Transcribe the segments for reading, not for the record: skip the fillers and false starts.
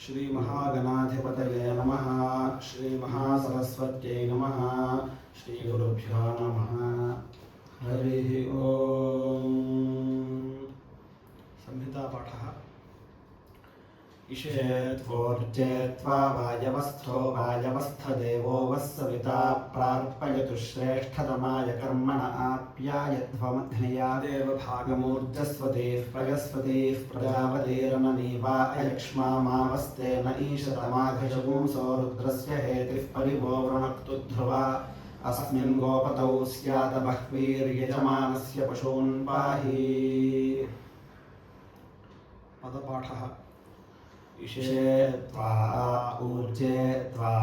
श्री महागणाधिपतये नमः। श्री महासरस्वत्यै नमः। श्री गुरुभ्यो नमः। हरिः ओम्। संहिता पाठः। इषेत्वोर्जेत्वा वायवस्थो वायवस्थदेवो वः सविता प्रार्पयतु श्रेष्ठतमाय कर्मण आप्यायध्वमध्नया देवभागमूर्जस्वतीः प्रयस्वतीः प्रजापतिरननीवा अयक्ष्मा मावस्तेन ईशतमाघशपुंसो रुद्रस्य हेतिः परिवो वृणक्तु ध्रुवा अस्मिन् गोपतौ स्यात् बह्वीर्यजमानस्य पशून् पाहि। पदपाठः। इषेत्वा ऊर्जे त्वा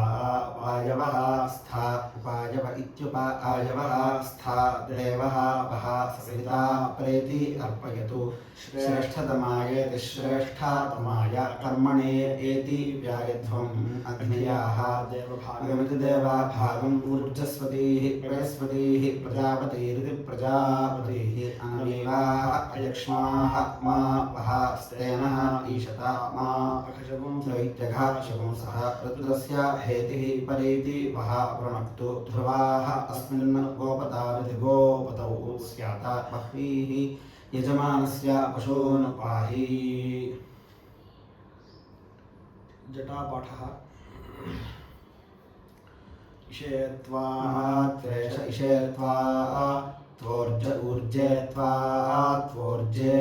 वायवः स्था उपायव इत्युपायवः स्था देवः वः सविता प्रेति अर्पयतु श्रेष्ठतमायेति श्रेष्ठातमाय कर्मणे एति व्यायध्वम् अग्नयाः देवभागमिति देवाभागम् ऊर्जस्वतीः प्रयस्वतीः प्रजापतिरिति प्रजापतिः अनमीवाः अयक्ष्माः मा वः स्तेनः ईशता मा दैत्यघाशपुंसः रुद्रस्य हेतिः परेति वः वृणक्तु ध्रुवाः अस्मिन् गोपताविति गोपतौ स्यात् बह्वीः यजमानस्य पशून् पाहि। जटापाठः। इषेत्वा त्वेष इषेत्वा त्वोर्ज ऊर्जे त्वा त्वोर्जे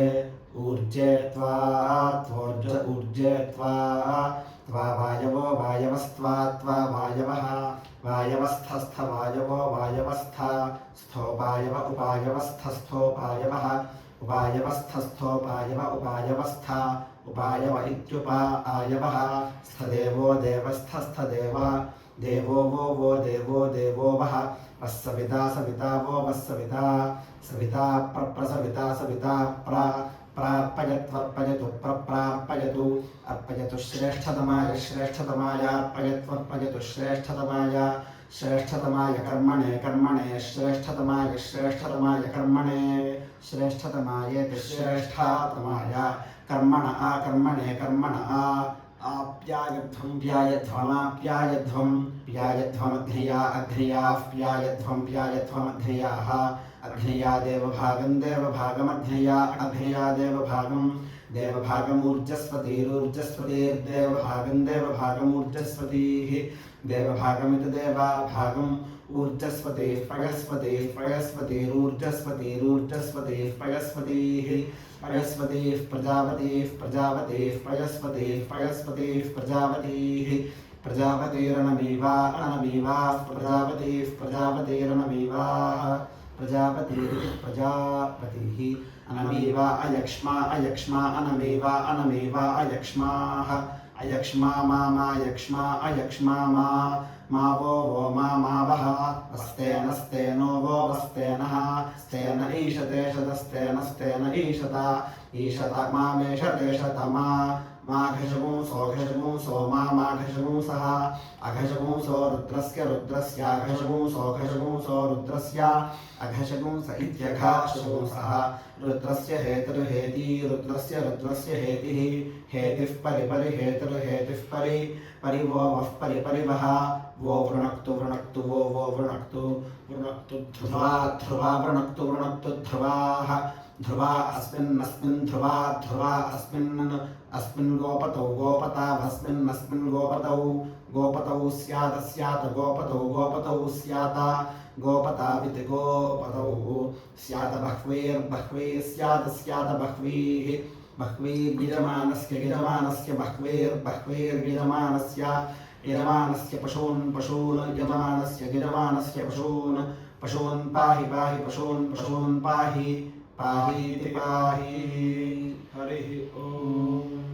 ऊर्जे त्वा त्वोर्ज ऊर्जे त्वा त्वा वायवो वायवस्त्वा त्वा वायवः वायवस्थस्थ वायवो वायवस्था स्थोपायव उपायवस्थस्थोपायवः उपायवस्थस्थोपायव उपायवस्था उपायव इत्युपायवः स्थदेवो देवस्थस्थदेव देवो वो देवो देवो वः वस्सविता सविता वो वस्सविता सविता प्रसविता सविता प्रार्पयत्वर्पयतु प्रप्रार्पयतु अर्पयतु श्रेष्ठतमाय श्रेष्ठतमाय अर्पयत्वर्पयतु श्रेष्ठतमाय श्रेष्ठतमाय कर्मणे कर्मणे श्रेष्ठतमाय श्रेष्ठतमाय कर्मणे श्रेष्ठतमायेति श्रेष्ठातमाय कर्मण कर्मणे कर्मण आप्यायध्वं प्यायध्वमाप्यायध्वं प्यायध्वमग्नया अग्नयाः प्यायध्वं प्यायध्वमग्नयाः अग्नया देवभागं देवभागमग्नया अग्नया देवभागं देवभागमूर्जस्वतीर्देवभागं देवभागमूर्जस्वतीः देवभागमिति देवाभागम् ऊर्जस्वतीः पयस्वतीः पयस्वतीरूर्जस्वतीरूर्जस्वतीः पयस्वतीः पयस्वतीः प्रजापतिः प्रजापतिः पयस्वतीः पयस्वतीः प्रजापतिः प्रजापतिरनमीवा अनमीवाः प्रजापतिः प्रजापतिरनमीवाः प्रजापतिरिति प्रजापतिः अनमीवा अयक्ष्मा अयक्ष्मा अनमीवा अनमीवा अयक्ष्माः अयक्ष्मा मायक्ष्मा अयक्ष्मा मा वो मावः अस्तेन स्तेनो वो वस्तेनः स्तेन ईशते शतस्तेन स्तेन ईशता ईशता मामेषते शतमा माघशपुंसो घशपुंसो माघशपुंसः अघशपुंसो रुद्रस्य रुद्रस्य अघशपुंसो घशपुंसो रुद्रस्य अघशपुंस इत्यघशपुंसः रुद्रस्य हेतिर्हेती रुद्रस्य रुद्रस्य हेतिः हेतिः परिपरिहेतिर्हेतिः परिवो वः परिपरिवः वो वृणक्तु वृणक्तु वो वृणक्तु वृणक्तु ध्रुवा ध्रुवा वृणक्तु वृणक्तु ध्रुवाः ध्रुवा अस्मिन् ध्रुवा ध्रुवा अस्मिन् गोपतौ गोपतावस्मिन् गोपतौ स्यात् गोपतौ स्यात् गोपताविति गोपतौ स्यात् बह्वीर्बह्वीः स्यात् बह्वीः बह्वीर्यजमानस्य बह्वीर्यजमानस्य पशून् यजमानस्य पशून् पाहि पशून् पाहि पाहीति पाहि। हरिः ओम्।